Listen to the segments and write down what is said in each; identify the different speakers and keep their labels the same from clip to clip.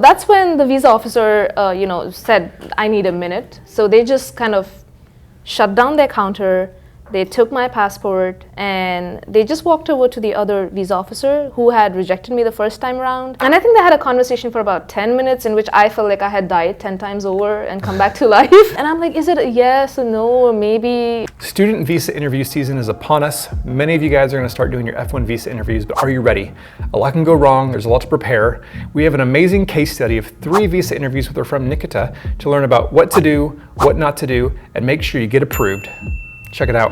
Speaker 1: That's when the visa officer, said, I need a minute. So they just kind of shut down their counter. They took my passport and they just walked over to the other visa officer who had rejected me the first time around. And I think they had a conversation for about 10 minutes in which I felt like I had died 10 times over and come back to life. And I'm like, is it a yes, a no, or maybe?
Speaker 2: Student visa interview season is upon us. Many of you guys are going to start doing your F1 visa interviews, but are you ready? A lot can go wrong. There's a lot to prepare. We have an amazing case study of 3 visa interviews with our friend Nikita to learn about what to do, what not to do, and make sure you get approved. Check it out.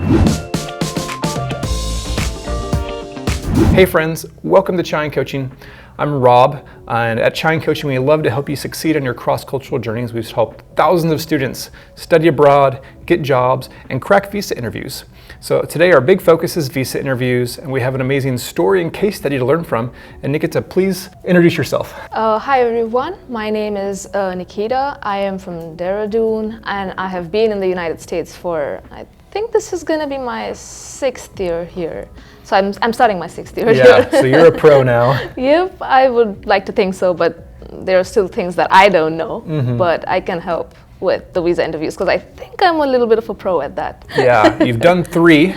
Speaker 2: Hey friends, welcome to Chine Coaching. I'm Rob, and at Chine Coaching, we love to help you succeed on your cross-cultural journeys. We've helped thousands of students study abroad, get jobs, and crack visa interviews. So today our big focus is visa interviews, and we have an amazing story and case study to learn from. And Nikita, please introduce yourself.
Speaker 1: Hi everyone, my name is Nikita. I am from Dehradun, and I have been in the United States for, I think this is going to be my 6th year here. So I'm starting my 6th year here.
Speaker 2: Yeah, so you're a pro now.
Speaker 1: Yep, I would like to think so, but there are still things that I don't know, but I can help with the visa interviews because I think I'm a little bit of a pro at that.
Speaker 2: Yeah, you've done 3.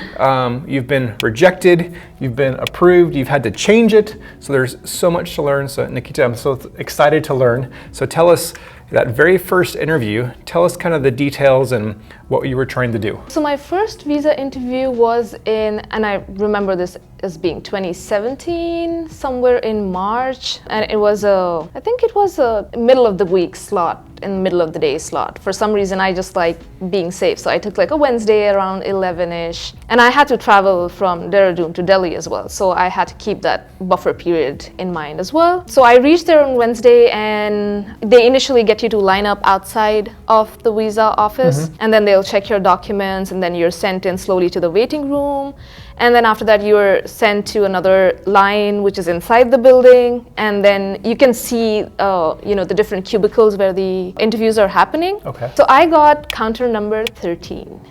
Speaker 2: You've been rejected, you've been approved, you've had to change it. So there's so much to learn. So Nikita, I'm so excited to learn. So tell us, that very first interview, tell us kind of the details and what you were trying to do.
Speaker 1: So my first visa interview was and I remember this as being 2017, somewhere in March. And it was I think it was a middle of the week slot, in the middle of the day slot. For some reason, I just like being safe. So I took like a Wednesday around 11-ish. And I had to travel from Dehradun to Delhi as well. So I had to keep that buffer period in mind as well. So I reached there on Wednesday and they initially get you to line up outside of the visa office, and then they'll check your documents, and then you're sent in slowly to the waiting room, and then after that you're sent to another line which is inside the building, and then you can see the different cubicles where the interviews are happening.
Speaker 2: Okay.
Speaker 1: So I got counter number 13.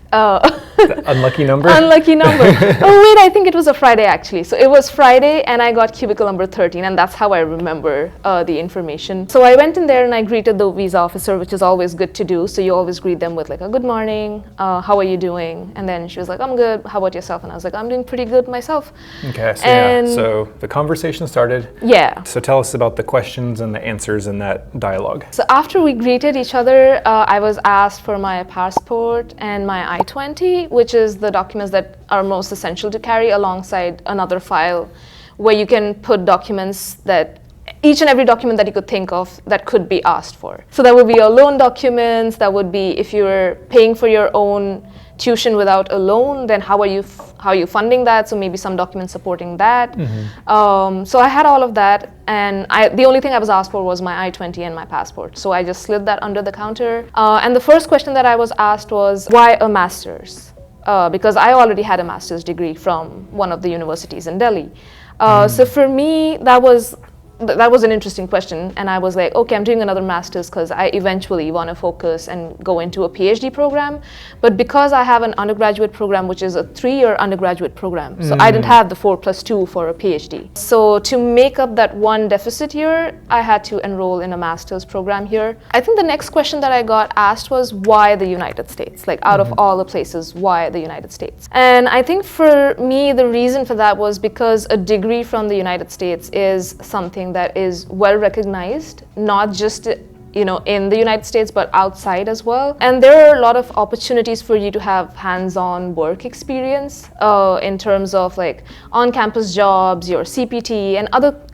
Speaker 2: Unlucky number?
Speaker 1: Unlucky number. Oh wait, I think it was a Friday actually. So it was Friday and I got cubicle number 13, and that's how I remember the information. So I went in there and I greeted the visa officer, which is always good to do. So you always greet them with like a good morning, how are you doing? And then she was like, I'm good, how about yourself? And I was like, I'm doing pretty good myself.
Speaker 2: Okay, so so the conversation started.
Speaker 1: Yeah.
Speaker 2: So tell us about the questions and the answers in that dialogue.
Speaker 1: So after we greeted each other, I was asked for my passport and my I-20, which is the documents that are most essential to carry alongside another file where you can put documents that each and every document that you could think of that could be asked for. So that would be your loan documents, that would be if you're paying for your own tuition without a loan, then how are you funding that? So maybe some documents supporting that. So I had all of that, and the only thing I was asked for was my I-20 and my passport. So I just slid that under the counter. And the first question that I was asked was, why a master's? Because I already had a master's degree from one of the universities in Delhi. So for me, that was an interesting question, and I was like, okay, I'm doing another master's because I eventually want to focus and go into a PhD program. But because I have an undergraduate program, which is a 3-year undergraduate program, so I didn't have the 4+2 for a PhD. So to make up that one deficit year, I had to enroll in a master's program here. I think the next question that I got asked was, why the United States? Like, out of all the places, why the United States? And I think for me, the reason for that was because a degree from the United States is something that is well recognized, not just in the United States, but outside as well. And there are a lot of opportunities for you to have hands-on work experience in terms of like on-campus jobs, your CPT, and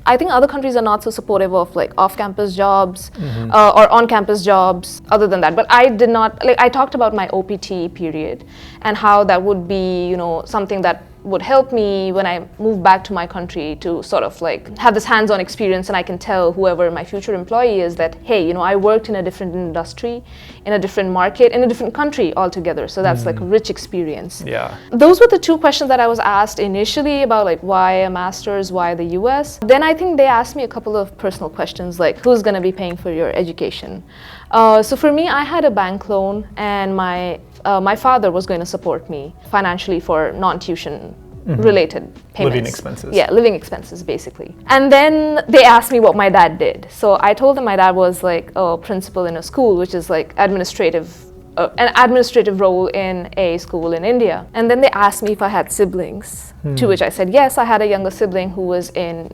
Speaker 1: I think other countries are not so supportive of like off-campus jobs or on-campus jobs other than that. But I did not, I talked about my OPT period and how that would be, something that would help me when I move back to my country to sort of like have this hands-on experience, and I can tell whoever my future employee is that, hey, I worked in a different industry, in a different market, in a different country altogether. So that's like a rich experience.
Speaker 2: Yeah.
Speaker 1: Those were the 2 questions that I was asked initially about like why a master's, why the US. Then I think they asked me a couple of personal questions like, who's going to be paying for your education? So for me, I had a bank loan, and my father was going to support me financially for non-tuition related payments.
Speaker 2: Living expenses.
Speaker 1: Yeah, living expenses basically. And then they asked me what my dad did. So I told them my dad was like a principal in a school, which is like an administrative role in a school in India. And then they asked me if I had siblings, to which I said yes, I had a younger sibling who was in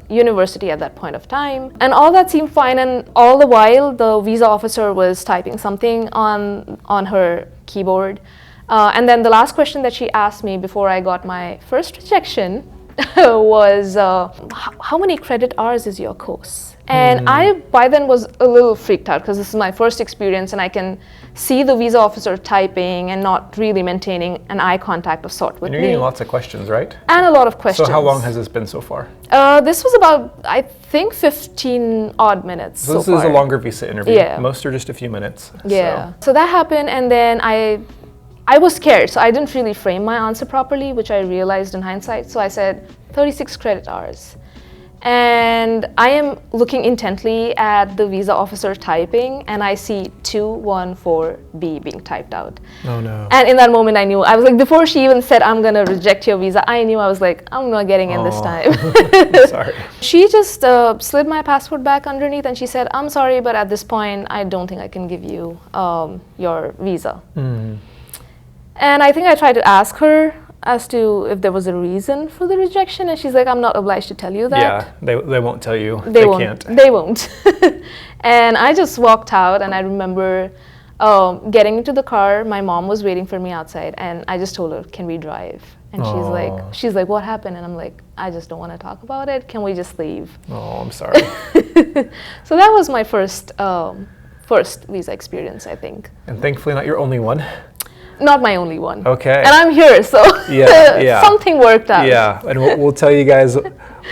Speaker 1: university at that point of time. And all that seemed fine, and all the while the visa officer was typing something on her keyboard. And then the last question that she asked me before I got my first rejection was, how many credit hours is your course? And I, by then, was a little freaked out because this is my first experience and I can see the visa officer typing and not really maintaining an eye contact of sort with
Speaker 2: And you're
Speaker 1: me.
Speaker 2: getting lots of questions, right?
Speaker 1: And a lot of questions.
Speaker 2: So how long has this been so far?
Speaker 1: This was about, I think, 15 odd minutes
Speaker 2: So this
Speaker 1: far.
Speaker 2: is a longer visa interview.
Speaker 1: Yeah.
Speaker 2: Most are just a few minutes.
Speaker 1: Yeah. So that happened, and then I was scared, so I didn't really frame my answer properly, which I realized in hindsight. So I said 36 credit hours. And I am looking intently at the visa officer typing, and I see 214B being typed out.
Speaker 2: Oh no.
Speaker 1: And in that moment I knew, I was like, before she even said, I'm gonna reject your visa, I knew, I was like, I'm not getting in this time.
Speaker 2: Sorry.
Speaker 1: She just slid my passport back underneath and she said, I'm sorry, but at this point, I don't think I can give you your visa. And I think I tried to ask her as to if there was a reason for the rejection, and she's like, I'm not obliged to tell you that.
Speaker 2: Yeah, they won't tell you.
Speaker 1: They won't.
Speaker 2: Can't.
Speaker 1: They won't. And I just walked out, and I remember getting into the car. My mom was waiting for me outside, and I just told her, can we drive? And she's like, what happened? And I'm like, I just don't want to talk about it. Can we just leave?
Speaker 2: Oh, I'm sorry.
Speaker 1: So that was my first visa experience, I think.
Speaker 2: And thankfully not your only one.
Speaker 1: Not my only one.
Speaker 2: Okay.
Speaker 1: And I'm here, so
Speaker 2: yeah.
Speaker 1: something worked out.
Speaker 2: Yeah, and we'll tell you guys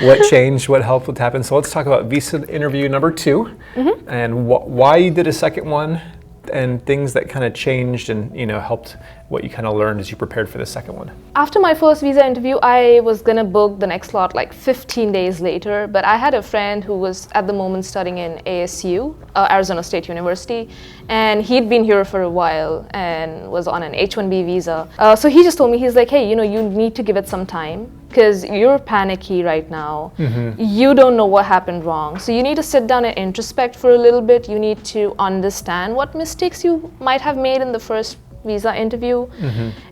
Speaker 2: what changed, what helped, what happened. So let's talk about visa interview number 2, and why you did a second one, and things that kind of changed and helped what you kind of learned as you prepared for the second one.
Speaker 1: After my first visa interview, I was gonna book the next slot like 15 days later, but I had a friend who was at the moment studying in ASU, Arizona State University, and he'd been here for a while and was on an H-1B visa. So he just told me, he's like, hey, you need to give it some time because you're panicky right now. You don't know what happened wrong. So you need to sit down and introspect for a little bit. You need to understand what mistakes you might have made in the first visa interview.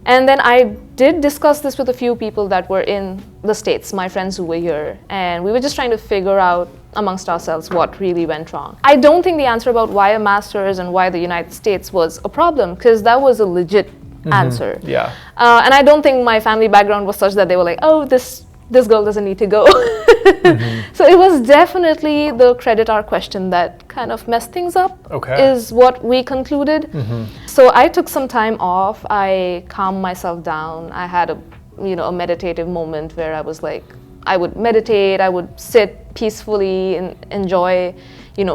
Speaker 1: And then I did discuss this with a few people that were in the States, my friends who were here, and we were just trying to figure out amongst ourselves what really went wrong. I don't think the answer about why a master's and why the United States was a problem, because that was a legit answer.
Speaker 2: Yeah.
Speaker 1: And I don't think my family background was such that they were like, oh, this girl doesn't need to go. So it was definitely the credit hour question that kind of messed things up, is what we concluded. So I took some time off. I calmed myself down. I had a meditative moment where I was like, I would meditate, I would sit peacefully and enjoy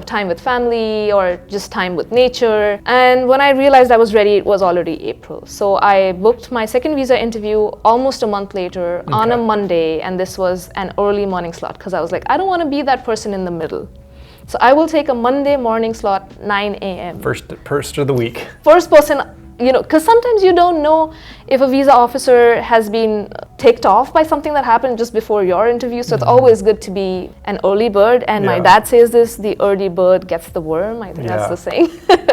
Speaker 1: time with family or just time with nature. And when I realized I was ready, it was already April. So I booked my second visa interview almost a month later on a Monday, and this was an early morning slot because I was like, I don't want to be that person in the middle. So I will take a Monday morning slot, 9 a.m.
Speaker 2: First of the week.
Speaker 1: First person, because sometimes you don't know if a visa officer has been ticked off by something that happened just before your interview. So it's always good to be an early bird. And my dad says this, the early bird gets the worm. I think that's the saying.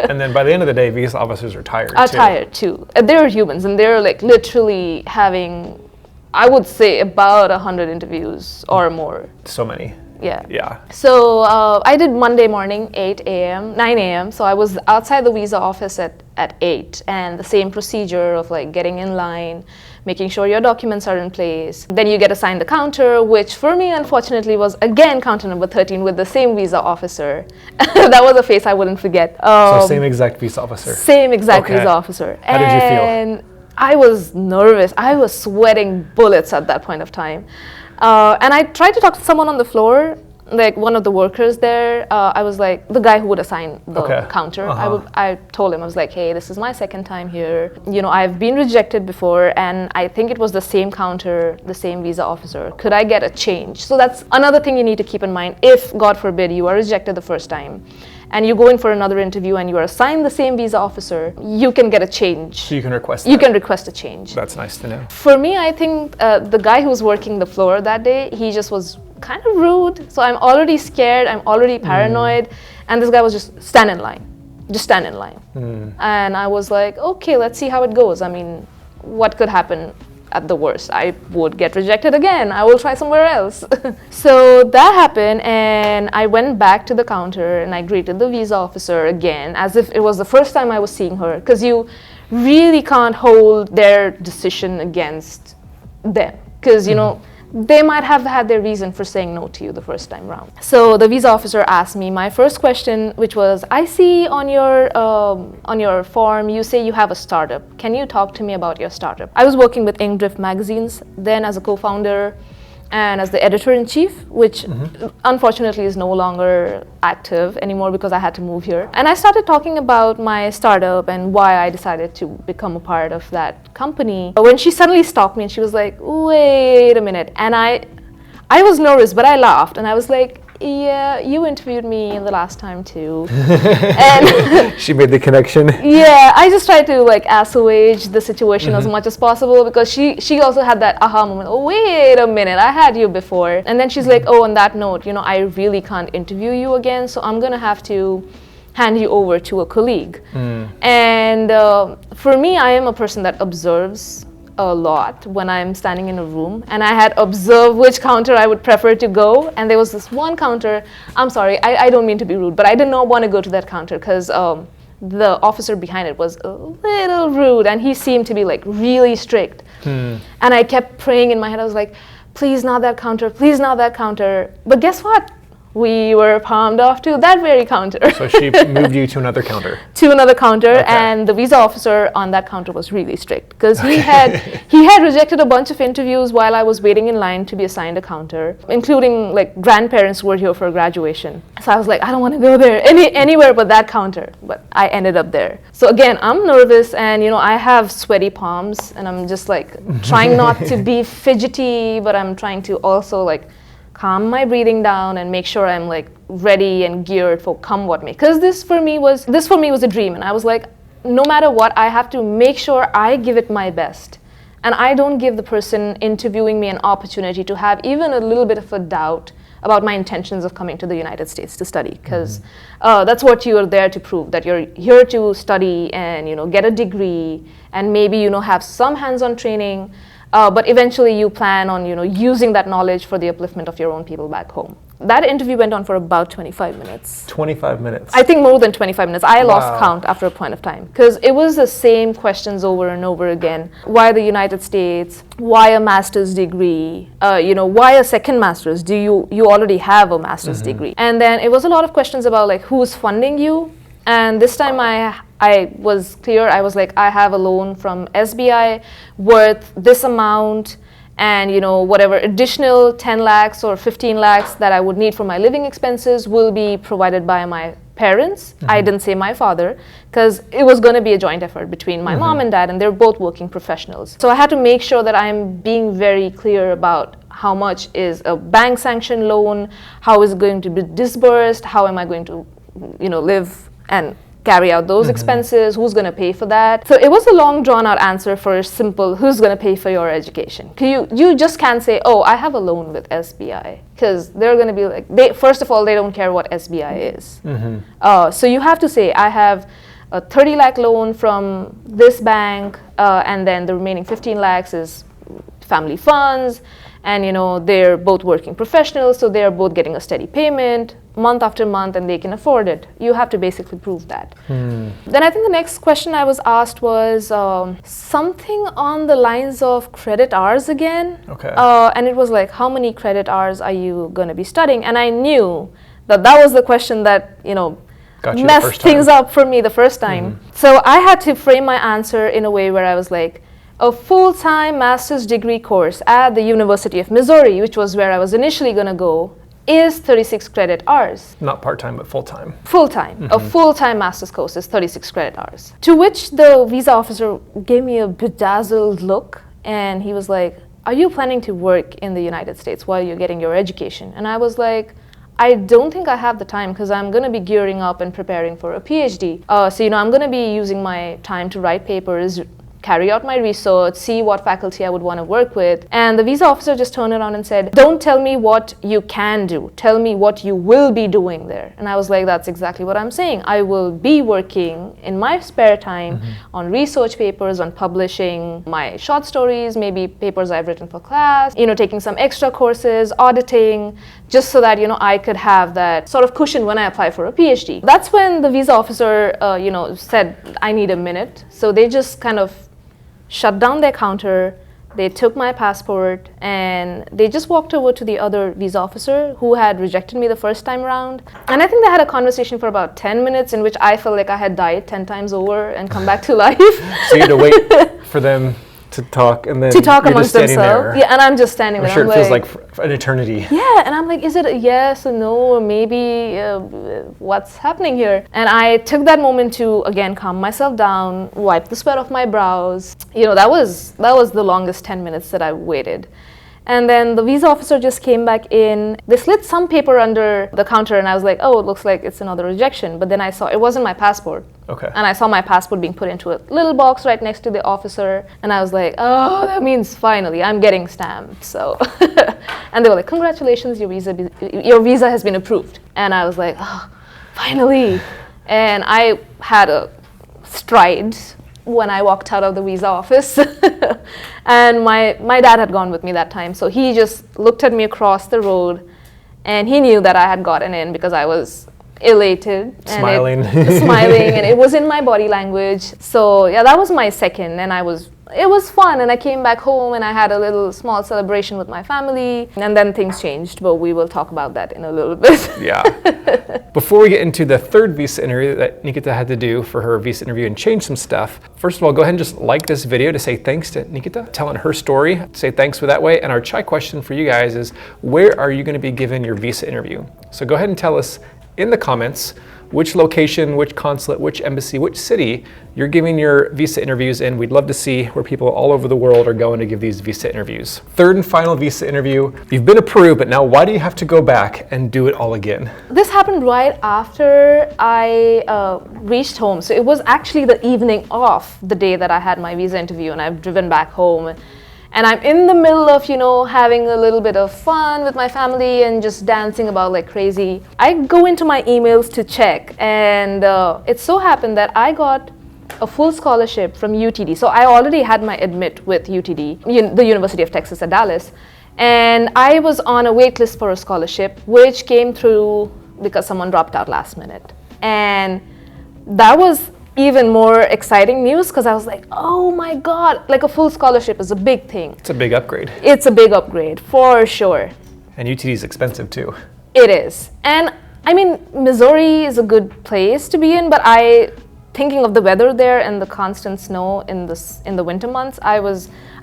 Speaker 2: And then by the end of the day, visa officers are tired
Speaker 1: too. They're humans, and they're like literally having, I would say, about 100 interviews or more.
Speaker 2: So many. Yeah.
Speaker 1: So I did Monday morning, 9 a.m. So I was outside the visa office at 8, and the same procedure of like getting in line, making sure your documents are in place. Then you get assigned the counter, which for me, unfortunately, was again counter number 13 with the same visa officer. That was a face I wouldn't forget.
Speaker 2: So same exact visa officer.
Speaker 1: Same exact visa officer.
Speaker 2: How did you feel?
Speaker 1: I was nervous. I was sweating bullets at that point of time. And I tried to talk to someone on the floor, like one of the workers there, I was like, the guy who would assign the counter, I told him, I was like, hey, this is my second time here. You know, I've been rejected before, and I think it was the same counter, the same visa officer. Could I get a change? So that's another thing you need to keep in mind. If, God forbid, you are rejected the first time, and you go in for another interview and you are assigned the same visa officer, you can get a change.
Speaker 2: So you can request
Speaker 1: You can request a change.
Speaker 2: That's nice to know.
Speaker 1: For me, I think the guy who was working the floor that day, he just was kind of rude. So I'm already scared, I'm already paranoid. And this guy was just stand in line. Just stand in line. And I was like, okay, let's see how it goes. I mean, what could happen? At the worst, I would get rejected again. I will try somewhere else. So that happened, and I went back to the counter and I greeted the visa officer again, as if it was the first time I was seeing her, because you really can't hold their decision against them, because you know, they might have had their reason for saying no to you the first time round. So the visa officer asked me my first question, which was, I see on your form you say you have a startup. Can you talk to me about your startup? I was working with Inkdrift magazines then as a co-founder and as the editor-in-chief, which unfortunately is no longer active anymore because I had to move here. And I started talking about my startup and why I decided to become a part of that company. When she suddenly stopped me and she was like, wait a minute. And I was nervous, but I laughed and I was like, yeah, you interviewed me the last time too. And
Speaker 2: she made the connection.
Speaker 1: Yeah, I just tried to like assuage the situation as much as possible, because she also had that aha moment. Oh, wait a minute, I had you before. And then she's like, oh, on that note, you know, I really can't interview you again, so I'm gonna have to hand you over to a colleague. And for me, I am a person that observes a lot when I'm standing in a room, and I had observed which counter I would prefer to go, and there was this one counter. I'm sorry, I don't mean to be rude, but I did not want to go to that counter because the officer behind it was a little rude, and he seemed to be like really strict. And I kept praying in my head. I was like, please not that counter, please not that counter. But guess what? We were palmed off to that very counter.
Speaker 2: So she moved you to another counter.
Speaker 1: To another counter, and the visa officer on that counter was really strict, because he had rejected a bunch of interviews while I was waiting in line to be assigned a counter, including like grandparents who were here for graduation. So I was like, I don't want to go there anywhere but that counter. But I ended up there. So again, I'm nervous, and you know, I have sweaty palms, and I'm just like trying not to be fidgety, but I'm trying to also like calm my breathing down and make sure I'm like ready and geared for come what may. Because this for me was a dream, and I was like, no matter what, I have to make sure I give it my best, and I don't give the person interviewing me an opportunity to have even a little bit of a doubt about my intentions of coming to the United States to study, because that's what you're there to prove, that you're here to study and, you know, get a degree and maybe, you know, have some hands-on training. But eventually you plan on, you know, using that knowledge for the upliftment of your own people back home. That interview went on for about 25 minutes.
Speaker 2: 25 minutes?
Speaker 1: I think more than 25 minutes. I lost count after a point of time, because it was the same questions over and over again. Why the United States? Why a master's degree? You know, why a second master's? Do you already have a master's degree? And then it was a lot of questions about like who's funding you. And this time I was clear. I was like, I have a loan from SBI worth this amount, and you know, whatever additional 10 lakhs or 15 lakhs that I would need for my living expenses will be provided by my parents. I didn't say my father, because it was going to be a joint effort between my mom and dad, and they're both working professionals. So I had to make sure that I'm being very clear about how much is a bank sanctioned loan, how is it going to be disbursed, how am I going to, you know, live and carry out those expenses, who's going to pay for that. So it was a long drawn out answer for a simple, who's going to pay for your education. You just can't say, oh, I have a loan with SBI, because they're going to be like, first of all, they don't care what SBI is. So you have to say, I have a 30 lakh loan from this bank, and then the remaining 15 lakhs is family funds, and you know, they're both working professionals, so they're both getting a steady payment month after month, and they can afford it. You have to basically prove that. Then I think the next question I was asked was something on the lines of credit hours again. And it was like, how many credit hours are you going to be studying? And I knew that was the question that, you know, messed things up for me the first time. So I had to frame my answer in a way where I was like, a full-time master's degree course at the University of Missouri, which was where I was initially going to go, is 36 credit hours.
Speaker 2: Not part-time, but full-time.
Speaker 1: Full-time. A full-time master's course is 36 credit hours. To which the visa officer gave me a bedazzled look, and he was like, are you planning to work in the United States while you're getting your education? And I was like, I don't think I have the time because I'm going to be gearing up and preparing for a PhD. So, I'm going to be using my time to write papers, carry out my research, see what faculty I would want to work with. And the visa officer just turned around and said, don't tell me what you can do. Tell me what you will be doing there. And I was like, that's exactly what I'm saying. I will be working in my spare time on research papers, on publishing my short stories, maybe papers I've written for class, taking some extra courses, auditing, just so that, I could have that sort of cushion when I apply for a PhD. That's when the visa officer, said, I need a minute. So they just kind of shut down their counter, they took my passport, and they just walked over to the other visa officer who had rejected me the first time around. And I think they had a conversation for about 10 minutes in which I felt like I had died 10 times over and come back to life.
Speaker 2: So you had to wait for them to talk, and then
Speaker 1: to talk
Speaker 2: you're
Speaker 1: amongst
Speaker 2: just standing
Speaker 1: themselves.
Speaker 2: there.
Speaker 1: Yeah, and I'm just standing there.
Speaker 2: I'm sure
Speaker 1: I'm
Speaker 2: it feels like an eternity.
Speaker 1: Yeah, and I'm like, is it a yes or no, or maybe what's happening here? And I took that moment to again calm myself down, wipe the sweat off my brows. That was the longest 10 minutes that I waited. And then the visa officer just came back in. They slid some paper under the counter, and I was like, oh, it looks like it's another rejection. But then I saw it wasn't my passport.
Speaker 2: Okay.
Speaker 1: And I saw my passport being put into a little box right next to the officer. And I was like, oh, that means finally I'm getting stamped. So, and they were like, congratulations, your visa has been approved. And I was like, oh, finally. And I had a stride when I walked out of the visa office. And my dad had gone with me that time, so he just looked at me across the road, and he knew that I had gotten in because I was elated,
Speaker 2: smiling,
Speaker 1: and it was in my body language. So yeah, that was my second, and it was fun, and I came back home and I had a little small celebration with my family, and then things changed, but we will talk about that in a little bit.
Speaker 2: Yeah. Before we get into the third visa interview that Nikita had to do for her visa interview and change some stuff, first of all, go ahead and just like this video to say thanks to Nikita, telling her story, say thanks for that way. And our chai question for you guys is, where are you going to be given your visa interview? So go ahead and tell us in the comments which location, which consulate, which embassy, which city you're giving your visa interviews in. We'd love to see where people all over the world are going to give these visa interviews. Third and final visa interview. You've been approved, but now why do you have to go back and do it all again?
Speaker 1: This happened right after I reached home. So it was actually the evening of the day that I had my visa interview, and I've driven back home. And I'm in the middle of, having a little bit of fun with my family and just dancing about like crazy. I go into my emails to check, and it so happened that I got a full scholarship from UTD. So I already had my admit with UTD, the University of Texas at Dallas. And I was on a wait list for a scholarship, which came through because someone dropped out last minute. And that was even more exciting news because I was like, oh my God, like a full scholarship is a big thing.
Speaker 2: It's a big upgrade.
Speaker 1: It's a big upgrade for sure.
Speaker 2: And UTD is expensive too.
Speaker 1: It is. And I mean, Missouri is a good place to be in, but thinking of the weather there and the constant snow in the winter months,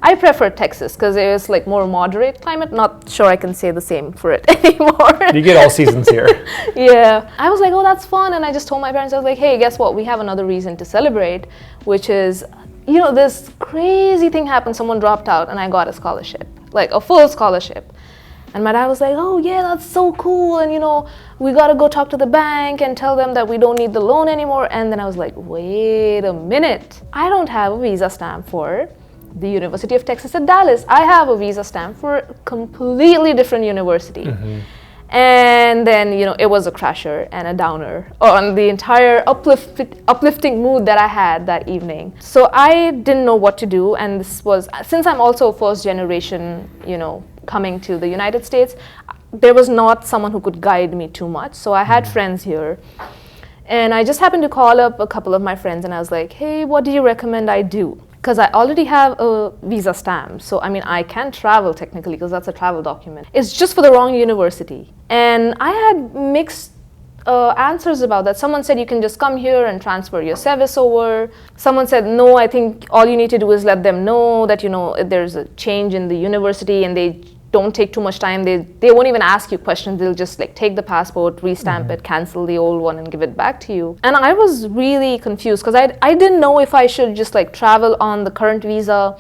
Speaker 1: I prefer Texas because it was like more moderate climate. Not sure I can say the same for it anymore.
Speaker 2: You get all seasons here.
Speaker 1: Yeah. I was like, oh, that's fun. And I just told my parents, I was like, hey, guess what? We have another reason to celebrate, which is, this crazy thing happened. Someone dropped out and I got a scholarship, like a full scholarship. And my dad was like, oh yeah, that's so cool. And we got to go talk to the bank and tell them that we don't need the loan anymore. And then I was like, wait a minute. I don't have a visa stamp for the University of Texas at Dallas. I have a visa stamp for a completely different university. Mm-hmm. And then, it was a crasher and a downer on the entire uplifting mood that I had that evening. So I didn't know what to do. And this was, since I'm also first generation, coming to the United States, there was not someone who could guide me too much. So I had friends here. And I just happened to call up a couple of my friends and I was like, hey, what do you recommend I do? Because I already have a visa stamp. So, I can travel technically because that's a travel document. It's just for the wrong university. And I had mixed answers about that. Someone said you can just come here and transfer your service over. Someone said, no, I think all you need to do is let them know that, there's a change in the university and they don't take too much time. They won't even ask you questions. They'll just like take the passport, restamp it, cancel the old one, and give it back to you. And I was really confused because I didn't know if I should just like travel on the current visa,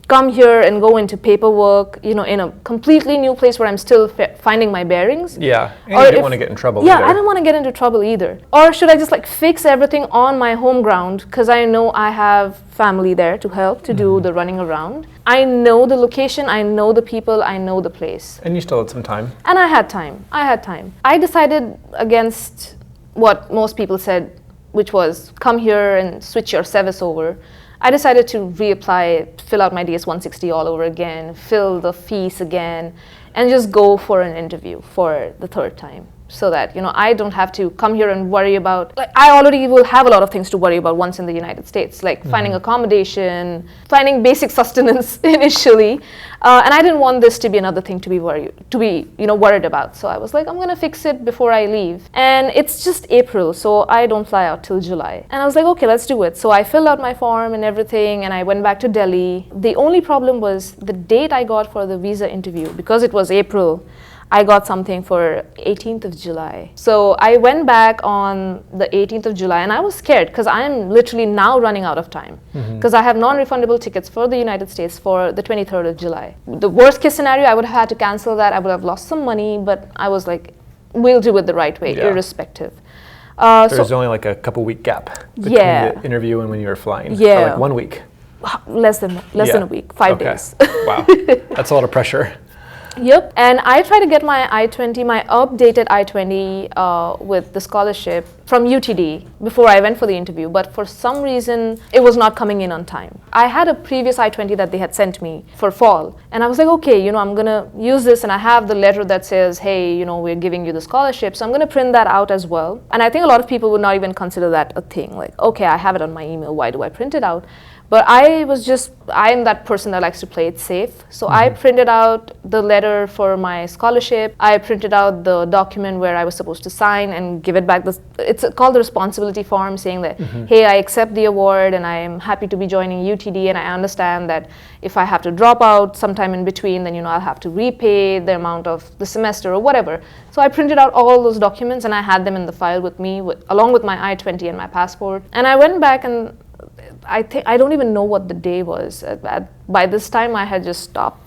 Speaker 1: come here and go into paperwork, in a completely new place where I'm still finding my bearings.
Speaker 2: Yeah, and you didn't want to get in trouble either.
Speaker 1: Yeah, I didn't want to get into trouble either. Or should I just like fix everything on my home ground because I know I have family there to help to do the running around. I know the location, I know the people, I know the place.
Speaker 2: And you still had some time.
Speaker 1: And I had time. I decided against what most people said, which was come here and switch your service over. I decided to reapply, fill out my DS-160 all over again, fill the fees again, and just go for an interview for the third time. So that, I don't have to come here and worry about, like, I already will have a lot of things to worry about once in the United States, like finding accommodation, finding basic sustenance initially. And I didn't want this to be another thing to be worried about. So I was like, I'm going to fix it before I leave. And it's just April, so I don't fly out till July. And I was like, okay, let's do it. So I filled out my form and everything, and I went back to Delhi. The only problem was the date I got for the visa interview, because it was April. I got something for 18th of July. So I went back on the 18th of July, and I was scared because I'm literally now running out of time because I have non-refundable tickets for the United States for the 23rd of July. The worst case scenario, I would have had to cancel that. I would have lost some money, but I was like, we'll do it the right way, irrespective.
Speaker 2: There's only like a couple week gap between the interview and when you were flying.
Speaker 1: Yeah.
Speaker 2: Or like 1 week.
Speaker 1: Less than a week, 5 days.
Speaker 2: Wow, that's a lot of pressure.
Speaker 1: Yep, and I tried to get my I-20, my updated I-20 with the scholarship from UTD before I went for the interview, but for some reason it was not coming in on time. I had a previous I-20 that they had sent me for fall, and I was like, okay, I'm gonna use this, and I have the letter that says, hey, we're giving you the scholarship, so I'm gonna print that out as well. And I think a lot of people would not even consider that a thing, like, okay, I have it on my email, why do I print it out? But I'm that person that likes to play it safe. So I printed out the letter for my scholarship. I printed out the document where I was supposed to sign and give it back. It's called the responsibility form, saying that, hey, I accept the award and I am happy to be joining UTD, and I understand that if I have to drop out sometime in between, then, I'll have to repay the amount of the semester or whatever. So I printed out all those documents and I had them in the file with me, along with my I-20 and my passport. And I went back, and I don't even know what the day was. By this time, I had just stopped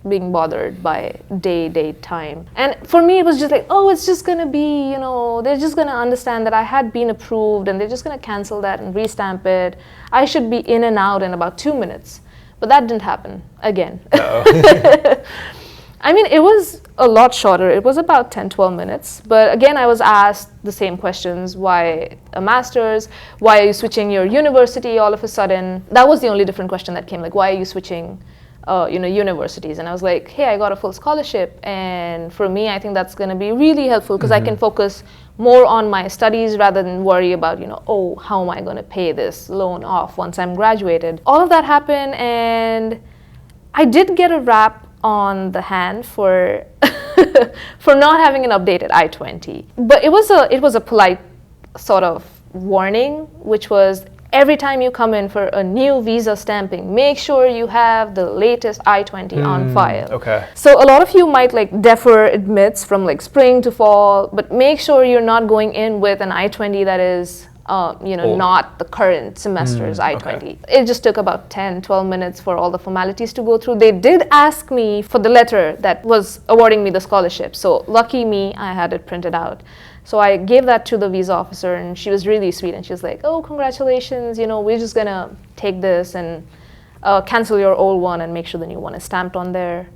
Speaker 1: being bothered by date, time. And for me, it was just like, oh, it's just going to be, they're just going to understand that I had been approved, and they're just going to cancel that and restamp it. I should be in and out in about 2 minutes. But that didn't happen again. I mean, it was a lot shorter. It was about 10, 12 minutes. But again, I was asked the same questions. Why a master's? Why are you switching your university all of a sudden? That was the only different question that came, like, why are you switching universities? And I was like, hey, I got a full scholarship. And for me, I think that's going to be really helpful because I can focus more on my studies rather than worry about, oh, how am I going to pay this loan off once I'm graduated? All of that happened, and I did get a rap on the hand for for not having an updated I-20. But it was a polite sort of warning, which was every time you come in for a new visa stamping, make sure you have the latest I-20 on file.
Speaker 2: Okay.
Speaker 1: So a lot of you might like defer admits from like spring to fall, but make sure you're not going in with an I-20 that is not the current semester's I-20.
Speaker 2: Okay.
Speaker 1: It just took about 10, 12 minutes for all the formalities to go through. They did ask me for the letter that was awarding me the scholarship. So lucky me, I had it printed out. So I gave that to the visa officer, and she was really sweet. And she was like, oh, congratulations, we're just gonna take this and cancel your old one and make sure the new one is stamped on there.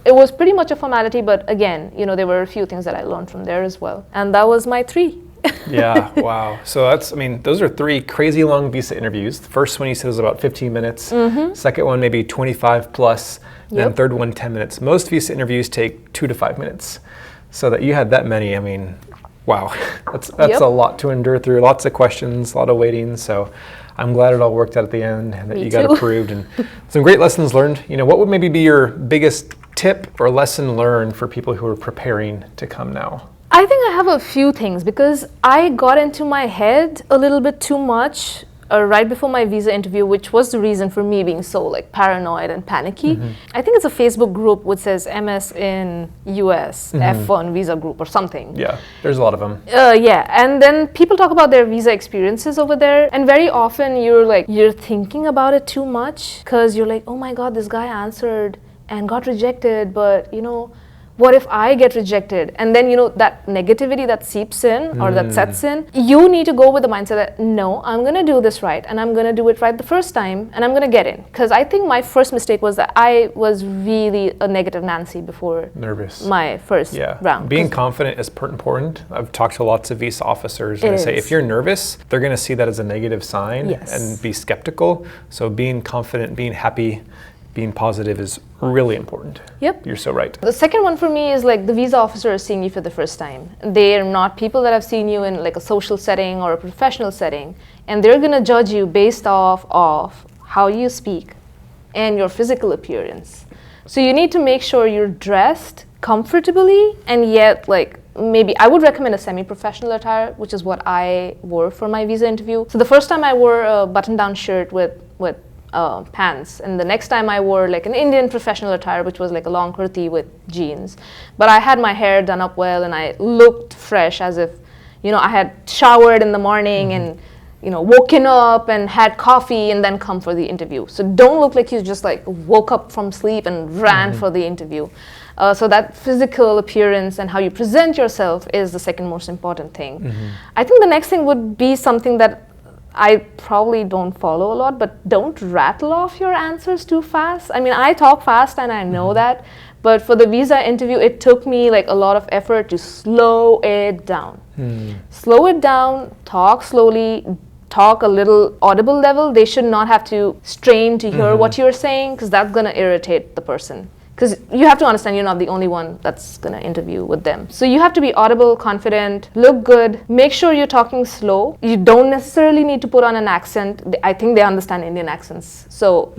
Speaker 1: It was pretty much a formality, but again, there were a few things that I learned from there as well. And that was my 3.
Speaker 2: Yeah, wow. So those are 3 crazy long visa interviews. The first one you said was about 15 minutes. Second one maybe 25 plus. And then third one 10 minutes. Most visa interviews take 2 to 5 minutes. So that you had that many, wow. That's a lot to endure through. Lots of questions, a lot of waiting. So I'm glad it all worked out at the end and that you got approved. And some great lessons learned. What would maybe be your biggest tip or lesson learned for people who are preparing to come now?
Speaker 1: I think I have a few things because I got into my head a little bit too much right before my visa interview, which was the reason for me being so like paranoid and panicky. I think it's a Facebook group which says MS in US F1 visa group or something.
Speaker 2: Yeah, there's a lot of them.
Speaker 1: Yeah, and then people talk about their visa experiences over there, and very often you're thinking about it too much because you're like, oh my God, this guy answered and got rejected, but what if I get rejected? And then, that negativity that seeps in or that sets in, you need to go with the mindset that, no, I'm going to do this right and I'm going to do it right the first time and I'm going to get in. Because I think my first mistake was that I was really a negative Nancy before my first round.
Speaker 2: Being confident is important. I've talked to lots of visa officers and I say, if you're nervous, they're going to see that as a negative sign and be skeptical. So being confident, being happy, being positive is really important.
Speaker 1: Yep.
Speaker 2: You're so right.
Speaker 1: The second one for me is like the visa officer is seeing you for the first time. They're not people that have seen you in like a social setting or a professional setting, and they're going to judge you based off of how you speak and your physical appearance. So you need to make sure you're dressed comfortably, and yet like maybe I would recommend a semi-professional attire, which is what I wore for my visa interview. So the first time I wore a button-down shirt with pants, and the next time I wore like an Indian professional attire, which was like a long kurti with jeans. But I had my hair done up well and I looked fresh, as if I had showered in the morning and woken up and had coffee and then come for the interview. So don't look like you just like woke up from sleep and ran for the interview. So that physical appearance and how you present yourself is the second most important thing. I think the next thing would be something that I probably don't follow a lot, but don't rattle off your answers too fast. I mean, I talk fast and I know that, but for the visa interview, it took me like a lot of effort to slow it down. Slow it down, talk slowly, talk a little audible level. They should not have to strain to hear what you're saying, because that's going to irritate the person. Because you have to understand you're not the only one that's going to interview with them. So you have to be audible, confident, look good, make sure you're talking slow. You don't necessarily need to put on an accent. I think they understand Indian accents. So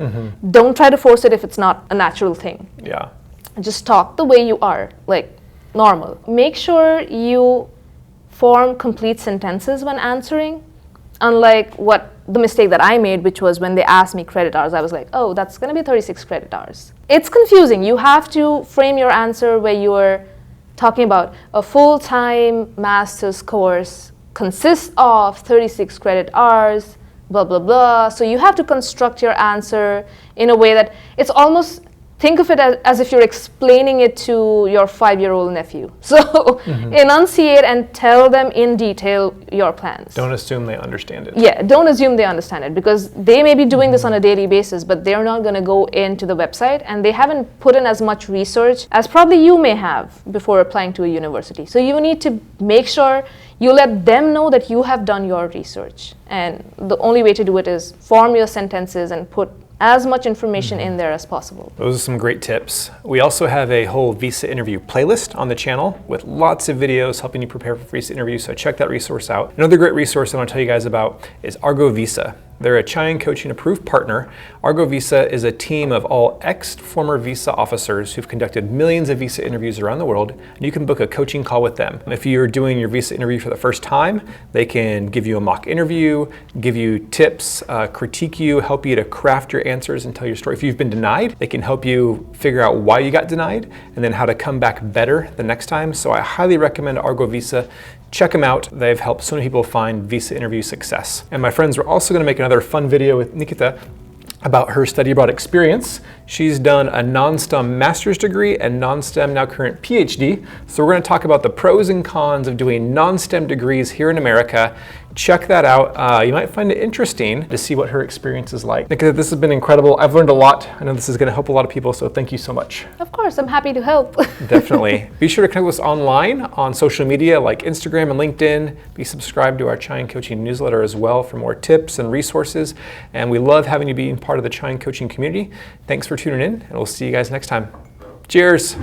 Speaker 1: don't try to force it if it's not a natural thing.
Speaker 2: Yeah.
Speaker 1: Just talk the way you are, like normal. Make sure you form complete sentences when answering. Unlike the mistake that I made, which was when they asked me credit hours, I was like, oh, that's going to be 36 credit hours. It's confusing. You have to frame your answer where you're talking about a full-time master's course consists of 36 credit hours, blah, blah, blah. So you have to construct your answer in a way that it's almost, think of it as if you're explaining it to your 5-year-old nephew. So enunciate and tell them in detail your plans.
Speaker 2: Don't assume they understand it.
Speaker 1: Yeah, don't assume they understand it, because they may be doing this on a daily basis, but they're not going to go into the website and they haven't put in as much research as probably you may have before applying to a university. So you need to make sure you let them know that you have done your research. And the only way to do it is form your sentences and put as much information in there as possible.
Speaker 2: Those are some great tips. We also have a whole visa interview playlist on the channel with lots of videos helping you prepare for visa interviews, so check that resource out. Another great resource I want to tell you guys about is Argo Visa. They're a Chai Coaching approved partner. Argo Visa is a team of all ex-former visa officers who've conducted millions of visa interviews around the world, and you can book a coaching call with them. If you're doing your visa interview for the first time, they can give you a mock interview, give you tips, critique you, help you to craft your answers and tell your story. If you've been denied, they can help you figure out why you got denied and then how to come back better the next time. So I highly recommend Argo Visa. Check them out. They've helped so many people find visa interview success. And my friends, we're also going to make another fun video with Nikita about her study abroad experience. She's done a non-STEM master's degree and non-STEM now current PhD. So we're going to talk about the pros and cons of doing non-STEM degrees here in America. Check that out. You might find it interesting to see what her experience is like. Nikita, this has been incredible. I've learned a lot. I know this is going to help a lot of people, so thank you so much.
Speaker 1: Of course, I'm happy to help.
Speaker 2: Definitely. Be sure to connect with us online on social media like Instagram and LinkedIn. Be subscribed to our Chai Coaching newsletter as well for more tips and resources. And we love having you being part of the Chai Coaching community. Thanks for tuning in, and we'll see you guys next time. Cheers.